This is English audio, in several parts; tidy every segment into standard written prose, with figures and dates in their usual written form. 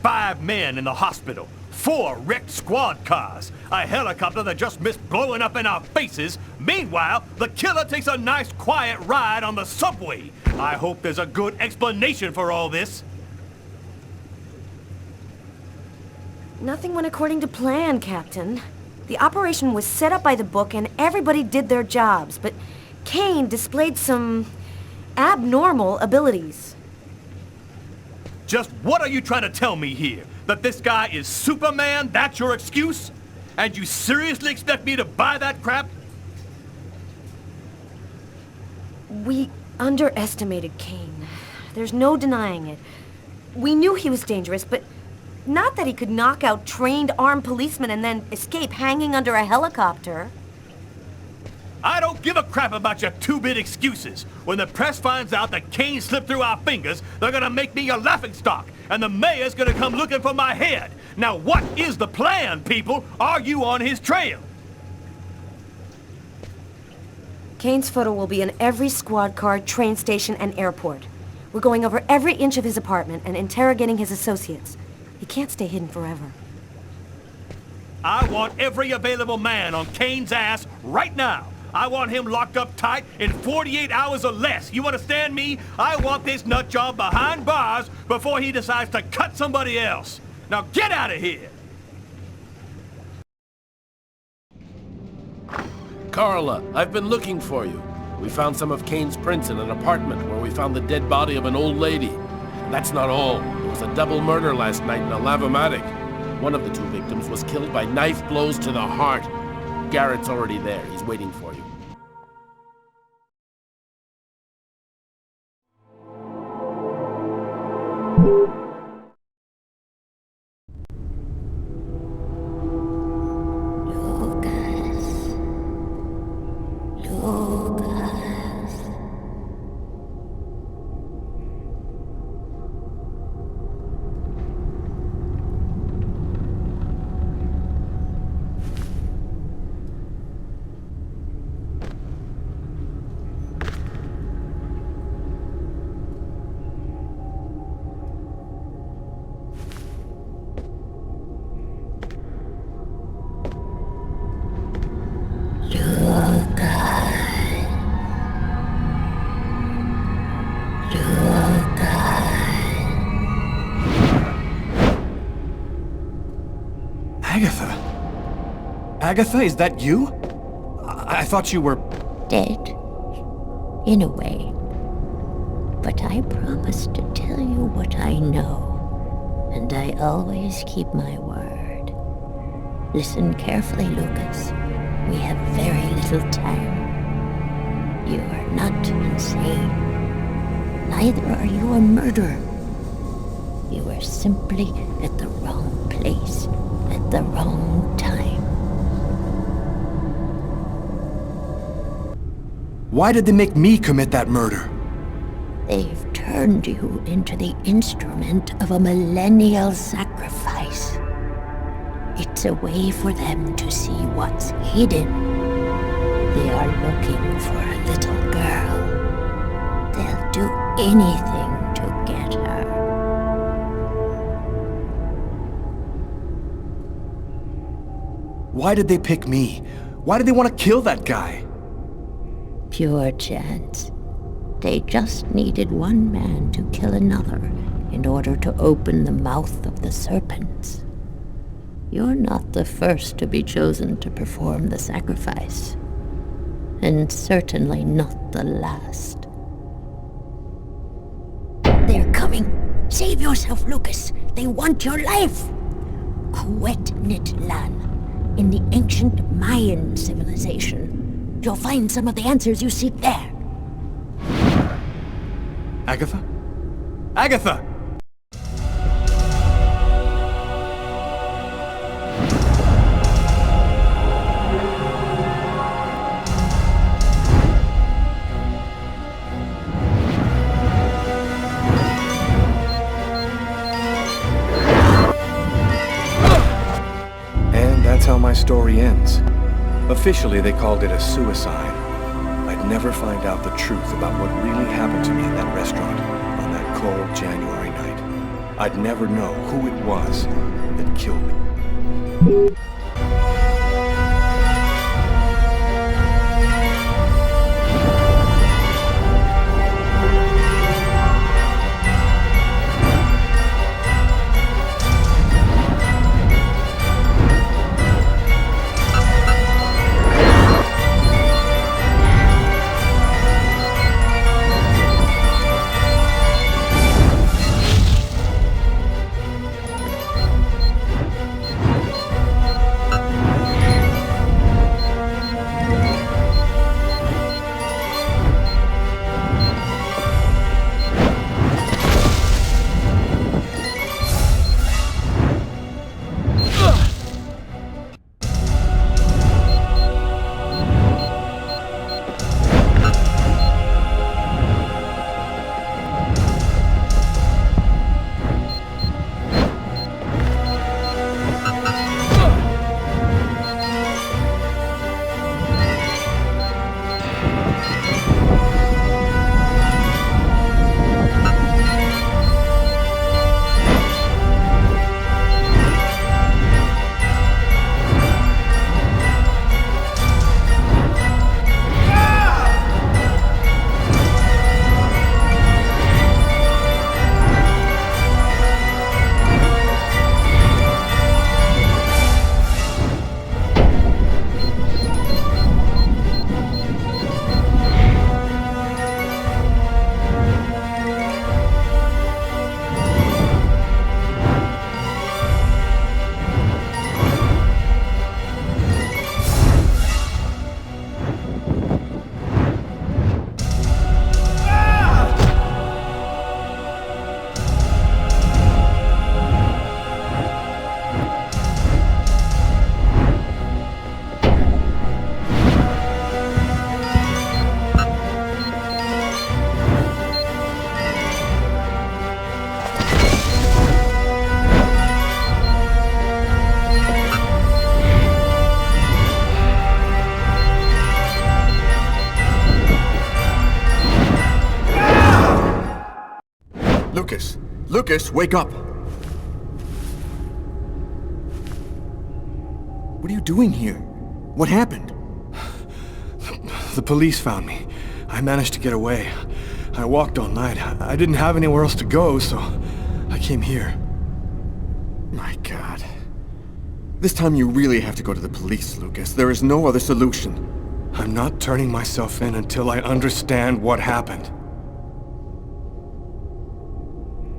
5 men in the hospital, 4 wrecked squad cars, a helicopter that just missed blowing up in our faces. Meanwhile, the killer takes a nice quiet ride on the subway. I hope there's a good explanation for all this. Nothing went according to plan, Captain. The operation was set up by the book and everybody did their jobs, but Kane displayed some abnormal abilities. Just what are you trying to tell me here? That this guy is Superman? That's your excuse? And you seriously expect me to buy that crap? We underestimated Kane. There's no denying it. We knew he was dangerous, but not that he could knock out trained armed policemen and then escape hanging under a helicopter. I don't give a crap about your 2-bit excuses. When the press finds out that Kane slipped through our fingers, they're gonna make me a laughingstock, and the mayor's gonna come looking for my head. Now what is the plan, people? Are you on his trail? Kane's photo will be in every squad car, train station, and airport. We're going over every inch of his apartment and interrogating his associates. He can't stay hidden forever. I want every available man on Kane's ass right now. I want him locked up tight in 48 hours or less. You understand me? I want this nut job behind bars before he decides to cut somebody else. Now get out of here! Carla, I've been looking for you. We found some of Kane's prints in an apartment where we found the dead body of an old lady. And that's not all. There was a double murder last night in a lavomatic. One of the 2 victims was killed by knife blows to the heart. Garrett's already there. He's waiting for you. Agatha, is that you? I thought you were... dead. In a way. But I promised to tell you what I know. And I always keep my word. Listen carefully, Lucas. We have very little time. You are not insane. Neither are you a murderer. You are simply at the wrong place at the wrong time. Why did they make me commit that murder? They've turned you into the instrument of a millennial sacrifice. It's a way for them to see what's hidden. They are looking for a little girl. They'll do anything to get her. Why did they pick me? Why did they want to kill that guy? Pure chance. They just needed one man to kill another in order to open the mouth of the serpents. You're not the first to be chosen to perform the sacrifice, and certainly not the last. They're coming! Save yourself, Lucas! They want your life! Quetnitlan, in the ancient Mayan civilization. You'll find some of the answers you seek there. Agatha? Agatha! And that's how my story ends. Officially, they called it a suicide. I'd never find out the truth about what really happened to me in that restaurant on that cold January night. I'd never know who it was that killed me. Lucas! Lucas, wake up! What are you doing here? What happened? The police found me. I managed to get away. I walked all night. I didn't have anywhere else to go, so I came here. My God. This time you really have to go to the police, Lucas. There is no other solution. I'm not turning myself in until I understand what happened.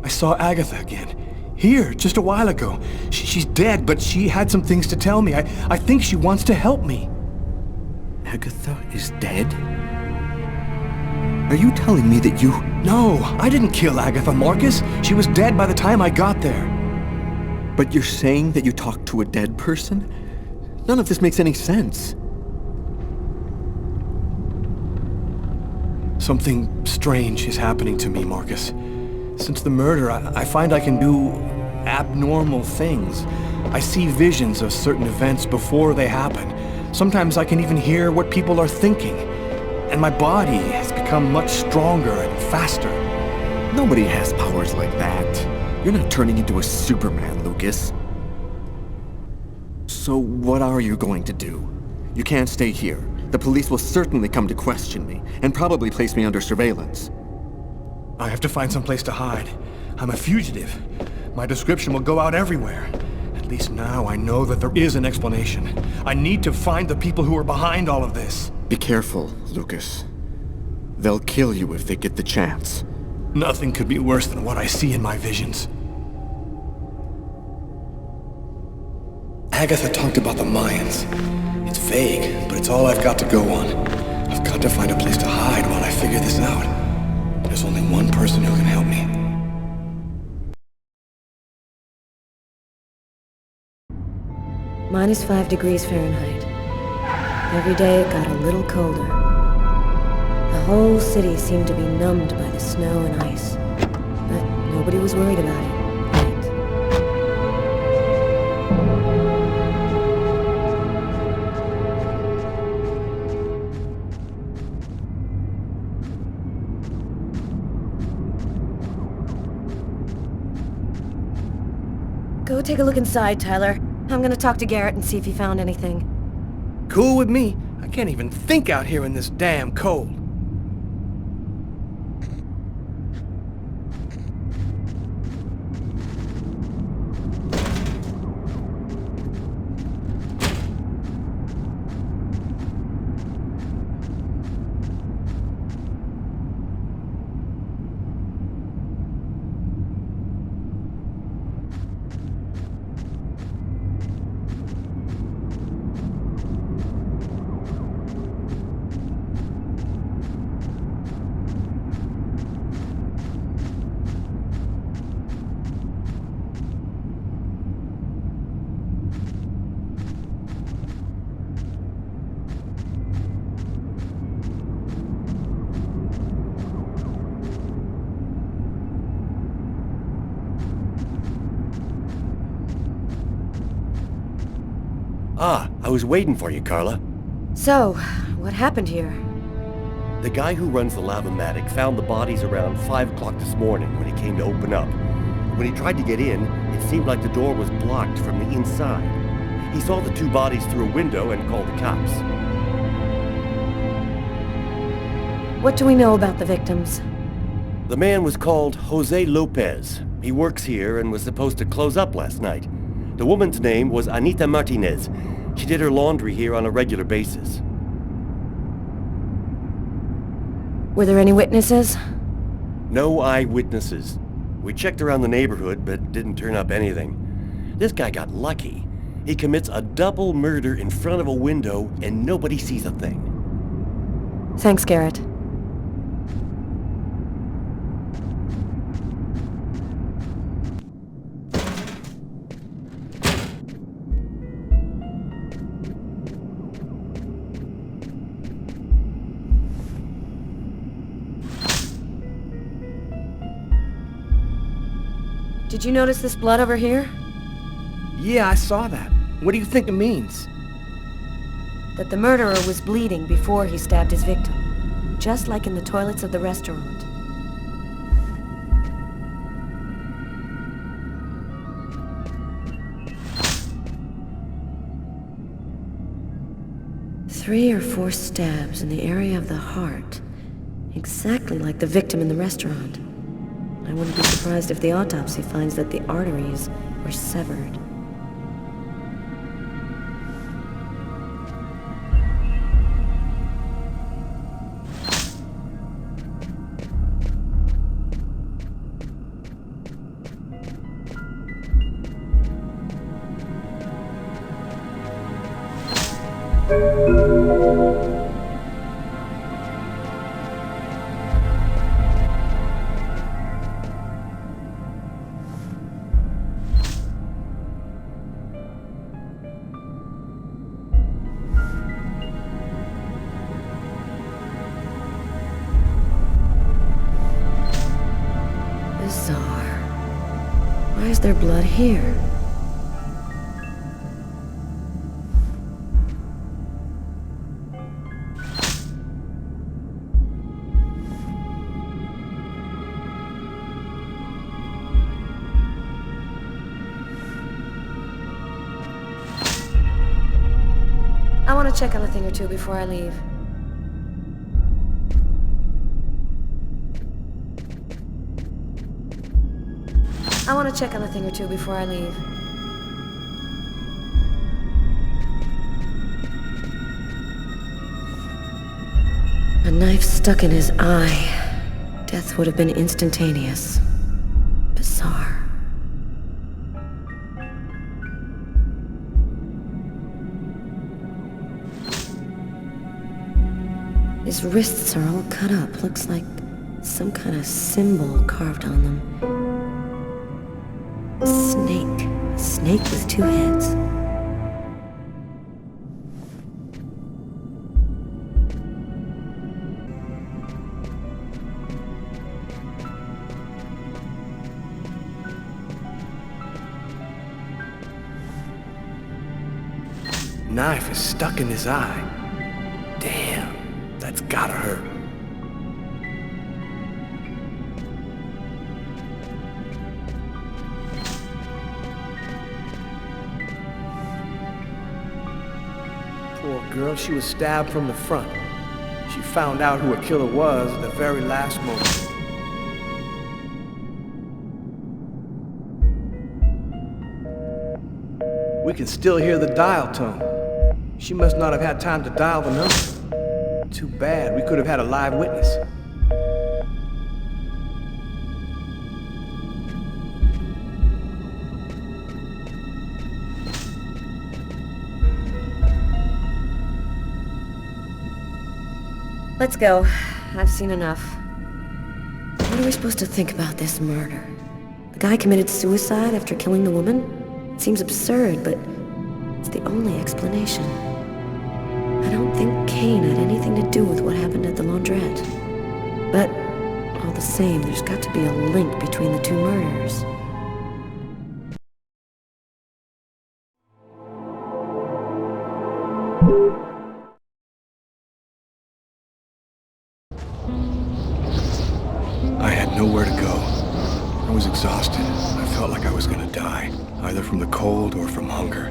I saw Agatha again. Here, just a while ago. She's dead, but she had some things to tell me. I think she wants to help me. Agatha is dead? Are you telling me that you... No, I didn't kill Agatha, Marcus. She was dead by the time I got there. But you're saying that you talked to a dead person? None of this makes any sense. Something strange is happening to me, Marcus. Since the murder, I find I can do abnormal things. I see visions of certain events before they happen. Sometimes I can even hear what people are thinking. And my body has become much stronger and faster. Nobody has powers like that. You're not turning into a Superman, Lucas. So what are you going to do? You can't stay here. The police will certainly come to question me, and probably place me under surveillance. I have to find some place to hide. I'm a fugitive. My description will go out everywhere. At least now I know that there is an explanation. I need to find the people who are behind all of this. Be careful, Lucas. They'll kill you if they get the chance. Nothing could be worse than what I see in my visions. Agatha talked about the Mayans. It's vague, but it's all I've got to go on. I've got to find a place to hide while I figure this out. There's only one person who can help me. -5 degrees Fahrenheit. Every day it got a little colder. The whole city seemed to be numbed by the snow and ice. But nobody was worried about it. Yet. Go take a look inside, Tyler. I'm gonna talk to Garrett and see if he found anything. Cool with me. I can't even think out here in this damn cold. Ah, I was waiting for you, Carla. So, what happened here? The guy who runs the Lavomatic found the bodies around 5 o'clock this morning when he came to open up. When he tried to get in, it seemed like the door was blocked from the inside. He saw the 2 bodies through a window and called the cops. What do we know about the victims? The man was called Jose Lopez. He works here and was supposed to close up last night. The woman's name was Anita Martinez. She did her laundry here on a regular basis. Were there any witnesses? No eyewitnesses. We checked around the neighborhood, but didn't turn up anything. This guy got lucky. He commits a double murder in front of a window, and nobody sees a thing. Thanks, Garrett. Did you notice this blood over here? Yeah, I saw that. What do you think it means? That the murderer was bleeding before he stabbed his victim. Just like in the toilets of the restaurant. Three or 4 stabs in the area of the heart. Exactly like the victim in the restaurant. I wouldn't be surprised if the autopsy finds that the arteries were severed. Bizarre. Why is there blood here? I want to check on a thing or two before I leave. I want to check on a thing or two before I leave. A knife stuck in his eye. Death would have been instantaneous. Bizarre. His wrists are all cut up. Looks like some kind of symbol carved on them. A snake. A snake with 2 heads. Knife is stuck in his eye. Damn, that's gotta hurt. girl. She was stabbed from the front. She found out who her killer was at the very last moment. We can still hear the dial tone. She must not have had time to dial the number. Too bad. We could have had a live witness. Let's go. I've seen enough. What are we supposed to think about this murder? The guy committed suicide after killing the woman? It seems absurd, but it's the only explanation. I don't think Kane had anything to do with what happened at the laundrette. But, all the same, there's got to be a link between the two murders. I had nowhere to go. I was exhausted. I felt like I was gonna die, either from the cold or from hunger.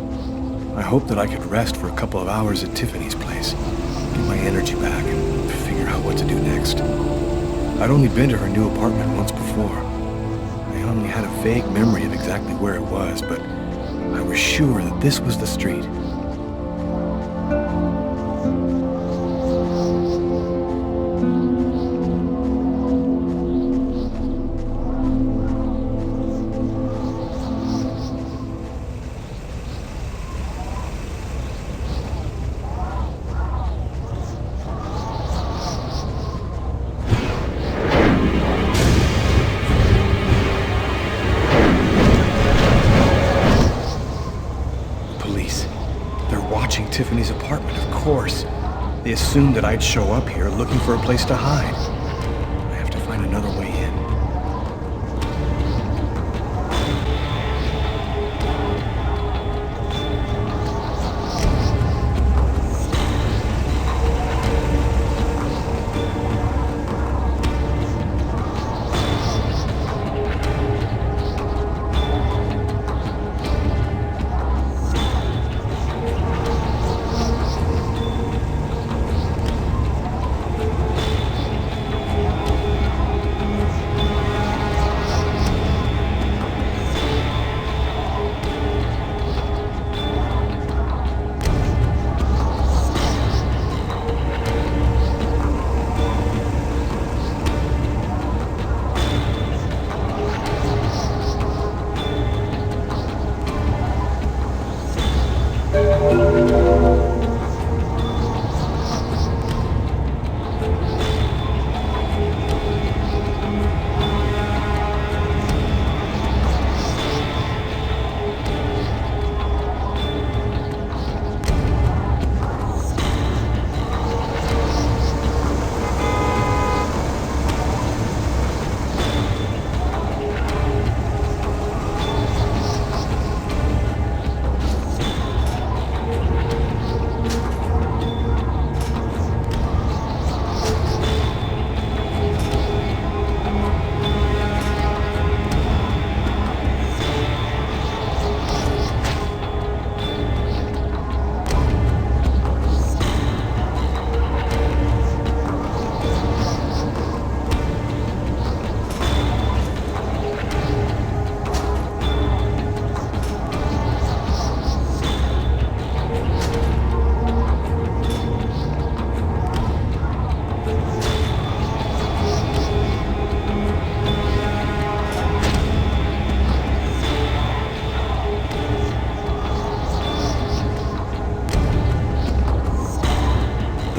I hoped that I could rest for a couple of hours at Tiffany's place, get my energy back, and figure out what to do next. I'd only been to her new apartment once before. I only had a vague memory of exactly where it was, but I was sure that this was the street. Tiffany's apartment, of course. They assumed that I'd show up here looking for a place to hide. I have to find another way in.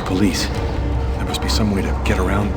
Police. There must be some way to get around